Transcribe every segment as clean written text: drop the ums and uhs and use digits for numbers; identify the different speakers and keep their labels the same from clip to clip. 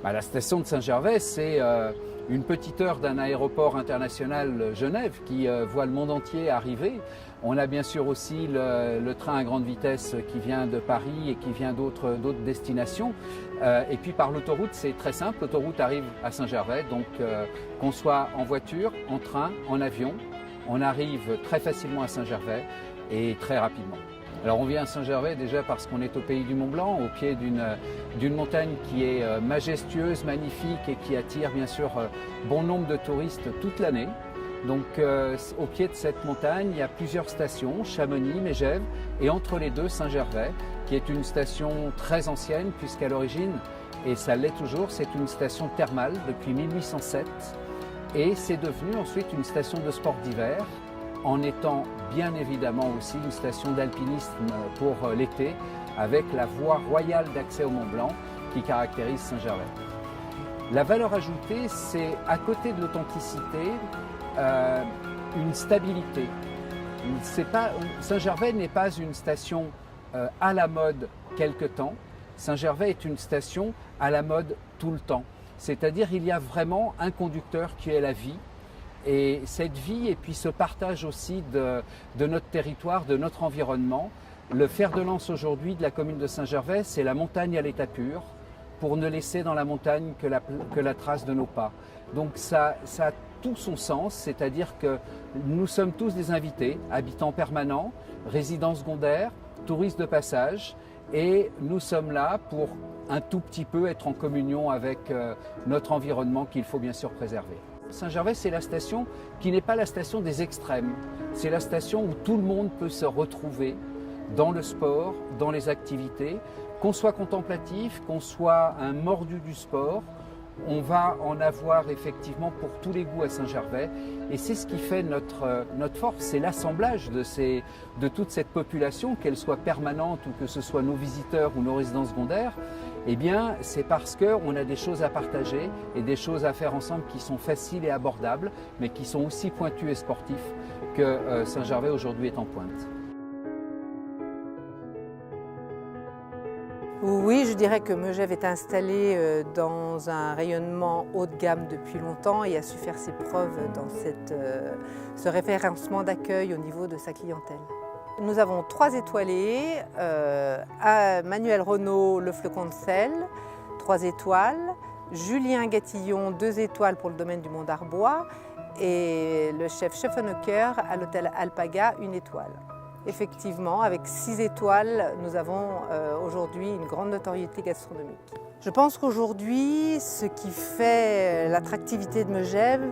Speaker 1: La station de Saint-Gervais, c'est une petite heure d'un aéroport international Genève qui voit le monde entier arriver. On a bien sûr aussi le train à grande vitesse qui vient de Paris et qui vient d'autres destinations. Et puis par l'autoroute, c'est très simple. L'autoroute arrive à Saint-Gervais, donc qu'on soit en voiture, en train, en avion, on arrive très facilement à Saint-Gervais et très rapidement. Alors on vient à Saint-Gervais déjà parce qu'on est au pays du Mont-Blanc, au pied d'une montagne qui est majestueuse, magnifique et qui attire bien sûr bon nombre de touristes toute l'année. Donc au pied de cette montagne, il y a plusieurs stations, Chamonix, Megève et entre les deux Saint-Gervais, qui est une station très ancienne puisqu'à l'origine, et ça l'est toujours, c'est une station thermale depuis 1807 et c'est devenu ensuite une station de sport d'hiver, en étant bien évidemment aussi une station d'alpinisme pour l'été, avec la voie royale d'accès au Mont Blanc qui caractérise Saint-Gervais. La valeur ajoutée, c'est à côté de l'authenticité, une stabilité. Saint-Gervais n'est pas une station à la mode quelque temps. Saint-Gervais est une station à la mode tout le temps. C'est-à-dire qu'il y a vraiment un conducteur qui est la vie. Et cette vie et puis ce partage aussi de notre territoire, de notre environnement. Le fer de lance aujourd'hui de la commune de Saint-Gervais, c'est la montagne à l'état pur, pour ne laisser dans la montagne que la trace de nos pas. Donc ça a tout son sens, c'est-à-dire que nous sommes tous des invités, habitants permanents, résidents secondaires, touristes de passage, et nous sommes là pour un tout petit peu être en communion avec notre environnement qu'il faut bien sûr préserver. Saint-Gervais, c'est la station qui n'est pas la station des extrêmes. C'est la station où tout le monde peut se retrouver dans le sport, dans les activités. Qu'on soit contemplatif, qu'on soit un mordu du sport, on va en avoir effectivement pour tous les goûts à Saint-Gervais. Et c'est ce qui fait notre force, c'est l'assemblage de toute cette population, qu'elle soit permanente ou que ce soit nos visiteurs ou nos résidents secondaires. Eh bien, c'est parce qu'on a des choses à partager et des choses à faire ensemble qui sont faciles et abordables, mais qui sont aussi pointues et sportifs que Saint-Gervais aujourd'hui est en pointe.
Speaker 2: Oui, je dirais que Megève est installée dans un rayonnement haut de gamme depuis longtemps et a su faire ses preuves dans ce référencement d'accueil au niveau de sa clientèle. Nous avons 3 étoilés, à Manuel Renaud, le Fleucon de Sel, 3 étoiles, Julien Gatillon, 2 étoiles pour le domaine du Mont d'Arbois et le chef Schöfenecker à l'hôtel Alpaga, 1 étoile. Effectivement, avec 6 étoiles, nous avons aujourd'hui une grande notoriété gastronomique. Je pense qu'aujourd'hui, ce qui fait l'attractivité de Megève,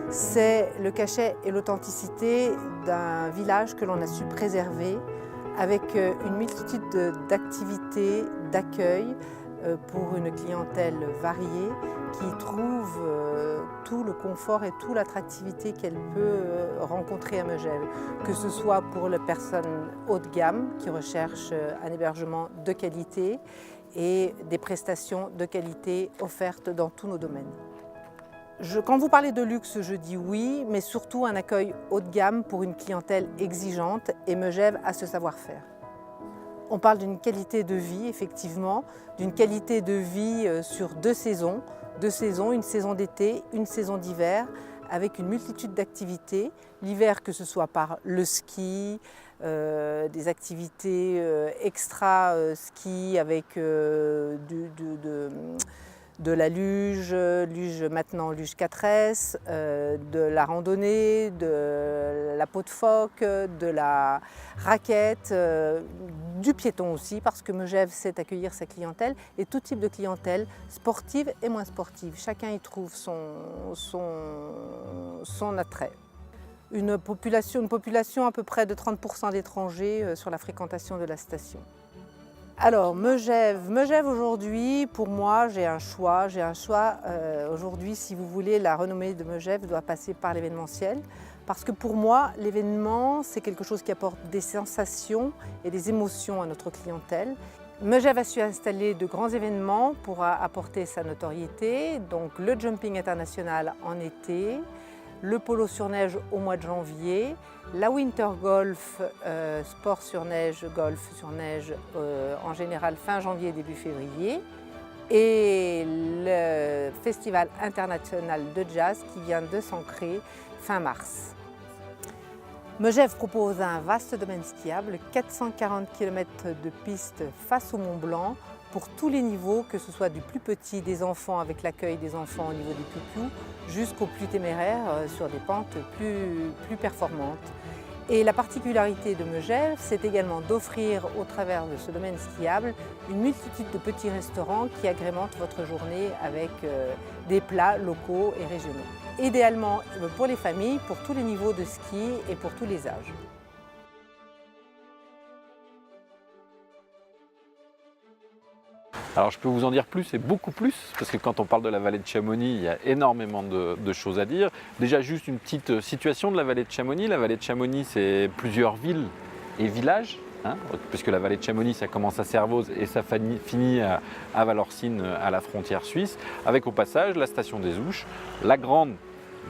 Speaker 2: c'est le cachet et l'authenticité d'un village que l'on a su préserver avec une multitude d'activités, d'accueil pour une clientèle variée qui trouve tout le confort et toute l'attractivité qu'elle peut rencontrer à Megève, que ce soit pour les personnes haut de gamme qui recherchent un hébergement de qualité et des prestations de qualité offertes dans tous nos domaines. Quand vous parlez de luxe, je dis oui, mais surtout un accueil haut de gamme pour une clientèle exigeante et Megève a ce savoir-faire. On parle d'une qualité de vie, effectivement, d'une qualité de vie sur 2 saisons, une saison d'été, une saison d'hiver, avec une multitude d'activités. L'hiver, que ce soit par le ski, des activités extra-ski avec de la luge maintenant luge 4S, de la randonnée, de la peau de phoque, de la raquette, du piéton aussi, parce que Megève sait accueillir sa clientèle et tout type de clientèle, sportive et moins sportive. Chacun y trouve son attrait. Une population à peu près de 30% d'étrangers sur la fréquentation de la station. Alors, Megève aujourd'hui, pour moi, j'ai un choix. Aujourd'hui, si vous voulez, la renommée de Megève doit passer par l'événementiel. Parce que pour moi, l'événement, c'est quelque chose qui apporte des sensations et des émotions à notre clientèle. Megève a su installer de grands événements pour apporter sa notoriété. Donc, le jumping international en été, le polo sur neige au mois de janvier, la winter golf, sport sur neige, golf sur neige en général fin janvier, début février, et le Festival international de jazz qui vient de s'ancrer fin mars. Megève propose un vaste domaine skiable, 440 km de pistes face au Mont Blanc, pour tous les niveaux, que ce soit du plus petit des enfants avec l'accueil des enfants au niveau des piou-piou, jusqu'aux plus téméraires sur des pentes plus performantes. Et la particularité de Megève, c'est également d'offrir au travers de ce domaine skiable une multitude de petits restaurants qui agrémentent votre journée avec des plats locaux et régionaux. Idéalement pour les familles, pour tous les niveaux de ski et pour tous les âges.
Speaker 3: Alors je peux vous en dire plus et beaucoup plus, parce que quand on parle de la vallée de Chamonix, il y a énormément de choses à dire. Déjà juste une petite situation de la vallée de Chamonix. La vallée de Chamonix, c'est plusieurs villes et villages, puisque la vallée de Chamonix, ça commence à Servoz et ça finit à Valorcine, à la frontière suisse, avec au passage la station des Ouches, la grande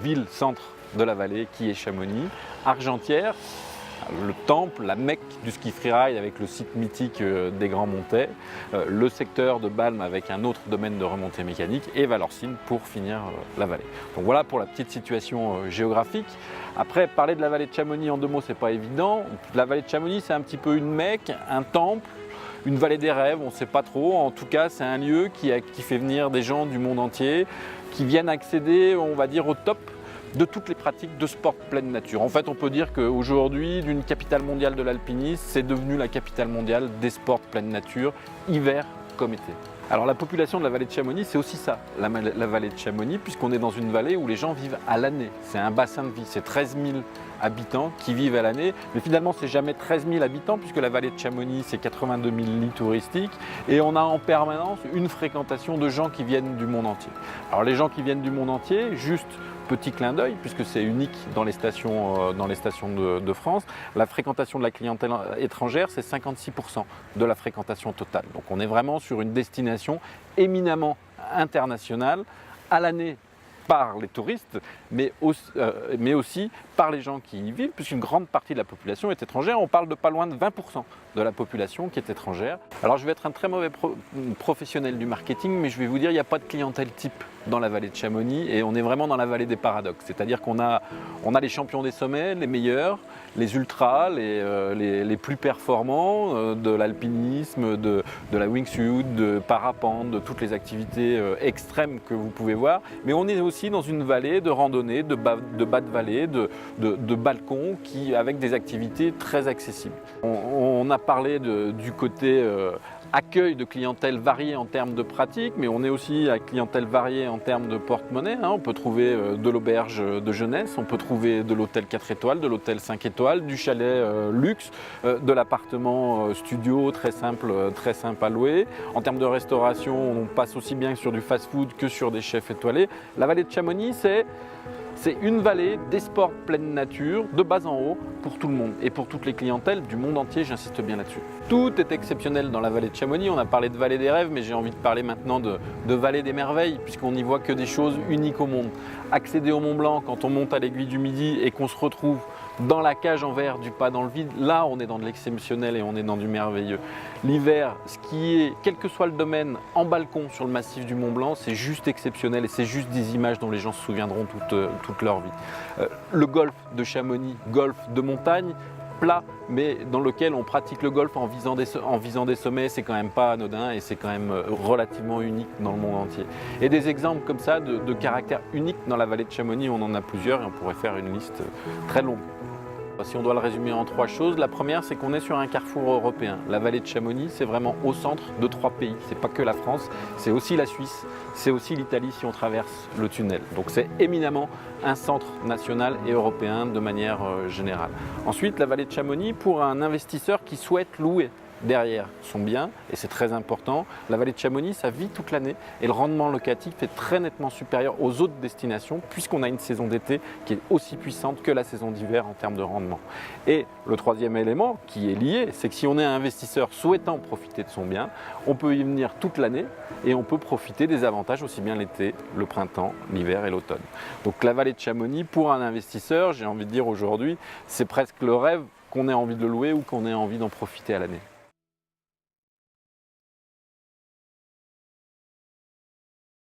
Speaker 3: ville-centre de la vallée qui est Chamonix, Argentière, le temple, la Mecque du ski freeride avec le site mythique des Grands Montets, le secteur de Balme avec un autre domaine de remontée mécanique et Valorcine pour finir la vallée. Donc voilà pour la petite situation géographique. Après, parler de la vallée de Chamonix en deux mots, c'est pas évident. La vallée de Chamonix, c'est un petit peu une Mecque, un temple, une vallée des rêves, on ne sait pas trop. En tout cas, c'est un lieu qui fait venir des gens du monde entier qui viennent accéder, on va dire, au top de toutes les pratiques de sport pleine nature. En fait, on peut dire qu'aujourd'hui, d'une capitale mondiale de l'alpinisme, c'est devenu la capitale mondiale des sports pleine nature, hiver comme été. Alors la population de la vallée de Chamonix, c'est aussi ça, la vallée de Chamonix, puisqu'on est dans une vallée où les gens vivent à l'année. C'est un bassin de vie, c'est 13 000 habitants qui vivent à l'année, mais finalement c'est jamais 13 000 habitants, puisque la vallée de Chamonix, c'est 82 000 lits touristiques, et on a en permanence une fréquentation de gens qui viennent du monde entier. Alors les gens qui viennent du monde entier, juste petit clin d'œil, puisque c'est unique dans les stations de France, la fréquentation de la clientèle étrangère, c'est 56% de la fréquentation totale. Donc on est vraiment sur une destination éminemment internationale, à l'année par les touristes, mais aussi par les gens qui y vivent, puisqu'une grande partie de la population est étrangère. On parle de pas loin de 20% de la population qui est étrangère. Alors je vais être un très mauvais professionnel du marketing, mais je vais vous dire, il n'y a pas de clientèle type dans la vallée de Chamonix, et on est vraiment dans la vallée des paradoxes. C'est-à-dire qu'on a les champions des sommets, les meilleurs, les ultras, les plus performants de l'alpinisme, de la wingsuit, de parapente, de toutes les activités extrêmes que vous pouvez voir. Mais on est aussi dans une vallée de randonnée, de bas de vallée, de balcons avec des activités très accessibles. On a parlé du côté accueil de clientèle variée en termes de pratique, mais on est aussi à clientèle variée en termes de porte-monnaie. On peut trouver de l'auberge de jeunesse, on peut trouver de l'hôtel 4 étoiles, de l'hôtel 5 étoiles, du chalet luxe, de l'appartement studio très simple à louer. En termes de restauration, on passe aussi bien sur du fast-food que sur des chefs étoilés. La vallée de Chamonix, c'est une vallée des sports pleine nature, de bas en haut, pour tout le monde et pour toutes les clientèles du monde entier, j'insiste bien là-dessus. Tout est exceptionnel dans la vallée de Chamonix. On a parlé de vallée des rêves, mais j'ai envie de parler maintenant de vallée des merveilles, puisqu'on n'y voit que des choses uniques au monde. Accéder au Mont Blanc quand on monte à l'Aiguille du Midi et qu'on se retrouve dans la cage en verre du pas dans le vide, là on est dans de l'exceptionnel et on est dans du merveilleux. L'hiver, skier, quel que soit le domaine, en balcon sur le massif du Mont Blanc, c'est juste exceptionnel et c'est juste des images dont les gens se souviendront toute leur vie. Le golf de Chamonix, golf de montagne, plat, mais dans lequel on pratique le golf en visant des sommets, c'est quand même pas anodin et c'est quand même relativement unique dans le monde entier. Et des exemples comme ça de caractère unique dans la vallée de Chamonix, on en a plusieurs et on pourrait faire une liste très longue. Si on doit le résumer en trois choses, la première c'est qu'on est sur un carrefour européen. La vallée de Chamonix, c'est vraiment au centre de trois pays. C'est pas que la France, c'est aussi la Suisse, c'est aussi l'Italie si on traverse le tunnel. Donc c'est éminemment un centre national et européen de manière générale. Ensuite, la vallée de Chamonix, pour un investisseur qui souhaite louer derrière son bien, et c'est très important, la vallée de Chamonix, ça vit toute l'année et le rendement locatif est très nettement supérieur aux autres destinations puisqu'on a une saison d'été qui est aussi puissante que la saison d'hiver en termes de rendement. Et le troisième élément qui est lié, c'est que si on est un investisseur souhaitant profiter de son bien, on peut y venir toute l'année et on peut profiter des avantages aussi bien l'été, le printemps, l'hiver et l'automne. Donc la vallée de Chamonix, pour un investisseur, j'ai envie de dire aujourd'hui, c'est presque le rêve qu'on ait envie de le louer ou qu'on ait envie d'en profiter à l'année.